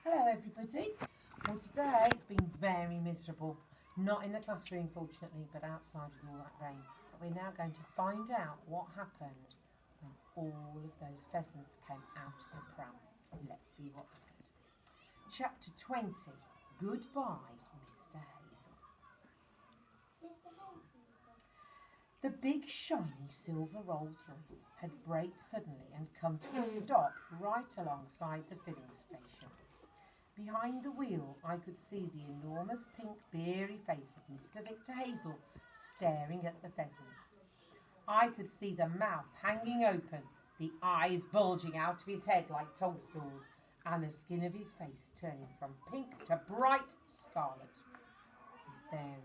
Hello everybody. Well, today it's been very miserable. Not in the classroom fortunately, but outside with all that rain. But we're now going to find out what happened when all of those pheasants came out of the pram. Let's see what happened. Chapter 20. Goodbye, Mr. Hazel. The big shiny silver Rolls-Royce had braked suddenly and come to a stop right alongside the filling station. Behind the wheel I could see the enormous pink beery face of Mr. Victor Hazel staring at the pheasants. I could see the mouth hanging open, the eyes bulging out of his head like toadstools, and the skin of his face turning from pink to bright scarlet. And there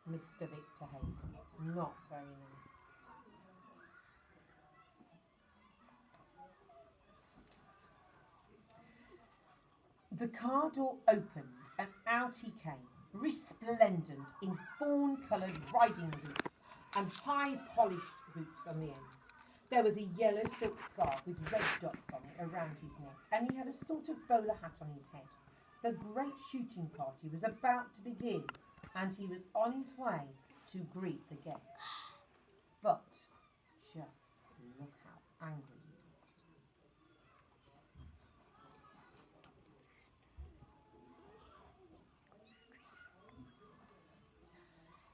he is, Mr. Victor Hazel. Not very nice. The car door opened and out he came, resplendent in fawn-coloured riding boots and high-polished boots on the ends. There was a yellow silk scarf with red dots on it around his neck, and he had a sort of bowler hat on his head. The great shooting party was about to begin, and he was on his way to greet the guests. But just look how angry he was.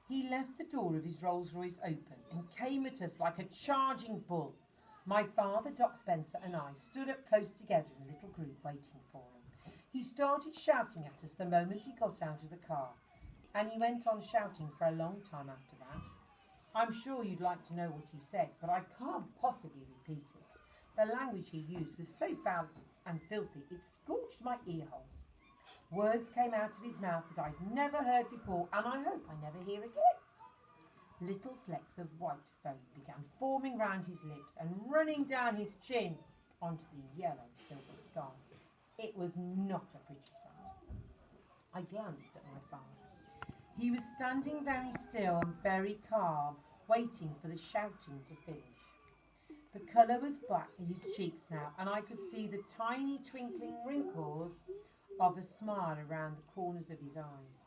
He left the door of his Rolls-Royce open and came at us like a charging bull. My father, Doc Spencer, and I stood up close together in a little group waiting for him. He started shouting at us the moment he got out of the car, and he went on shouting for a long time after that. I'm sure you'd like to know what he said, but I can't possibly repeat it. The language he used was so foul and filthy it scorched my ear holes. Words came out of his mouth that I'd never heard before, and I hope I never hear again. Little flecks of white foam began forming round his lips and running down his chin onto the yellow silver scarf. It was not a pretty sight. I glanced at my father. He was standing very still and very calm, waiting for the shouting to finish. The colour was back in his cheeks now, and I could see the tiny twinkling wrinkles of a smile around the corners of his eyes.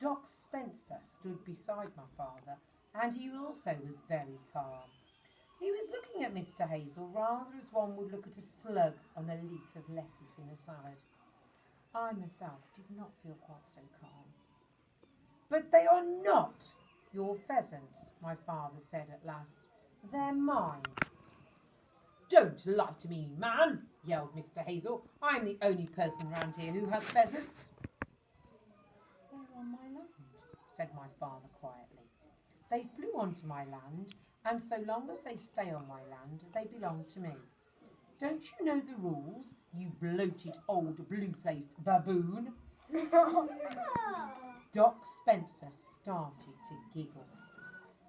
Doc Spencer stood beside my father, and he also was very calm. He was looking at Mr. Hazel rather as one would look at a slug on a leaf of lettuce in a salad. I myself did not feel quite so calm. But they are not your pheasants, my father said at last. They're mine. Don't lie to me, man, yelled Mr. Hazel. I'm the only person round here who has pheasants. They're on my land, said my father quietly. They flew onto my land, and so long as they stay on my land, they belong to me. Don't you know the rules, you bloated old blue-faced baboon? Doc Spencer started to giggle.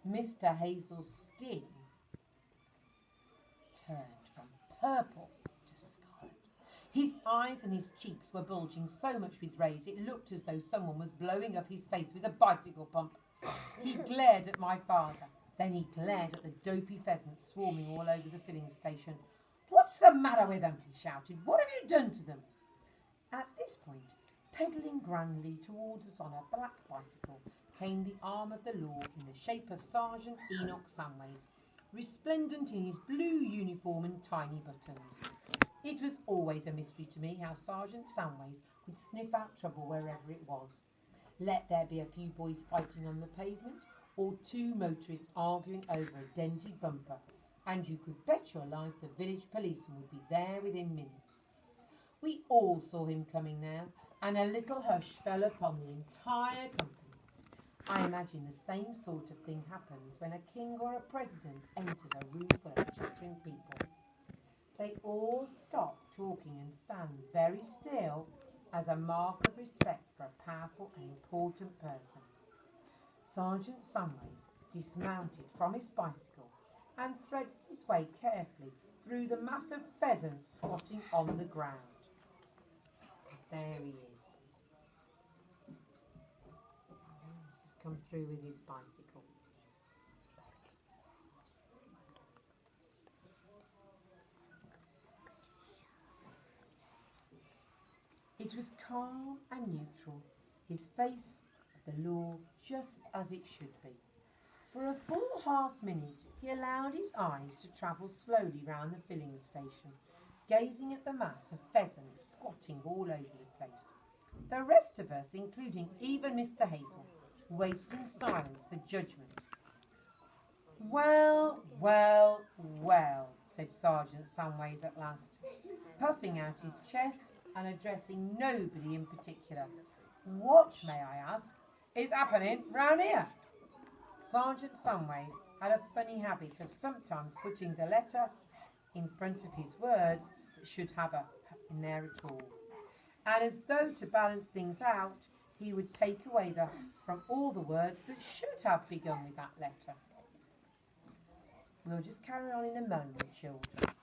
Mr. Hazel's skin turned from purple to scarlet. His eyes and his cheeks were bulging so much with rage it looked as though someone was blowing up his face with a bicycle pump. He glared at my father. Then he glared at the dopey pheasants swarming all over the filling station. What's the matter with them? He shouted. What have you done to them? At this point, pedalling grandly towards us on a black bicycle, came the arm of the law in the shape of Sergeant Enoch Samways, resplendent in his blue uniform and tiny buttons. It was always a mystery to me how Sergeant Samways could sniff out trouble wherever it was. Let there be a few boys fighting on the pavement, or two motorists arguing over a dented bumper, and you could bet your life the village policeman would be there within minutes. We all saw him coming now, and a little hush fell upon the entire company. I imagine the same sort of thing happens when a king or a president enters a room full of chattering people. They all stop talking and stand very still as a mark of respect for a powerful and important person. Sergeant Samways dismounted from his bicycle and threaded his way carefully through the mass of pheasants squatting on the ground. There he is. He's just come through with his bicycle. It was calm and neutral, his face of the law just as it should be. For a full half-minute he allowed his eyes to travel slowly round the filling station, gazing at the mass of pheasants squatting all over the place. The rest of us, including even Mr. Hazel, waited in silence for judgment. "Well, well, well," said Sergeant Samways at last, puffing out his chest and addressing nobody in particular. "What, may I ask, is happening round here?" Sergeant Samways had a funny habit of sometimes putting the letter in front of his words that should have a in there at all. And as though to balance things out, he would take away from all the words that should have begun with that letter. We'll just carry on in a moment, children.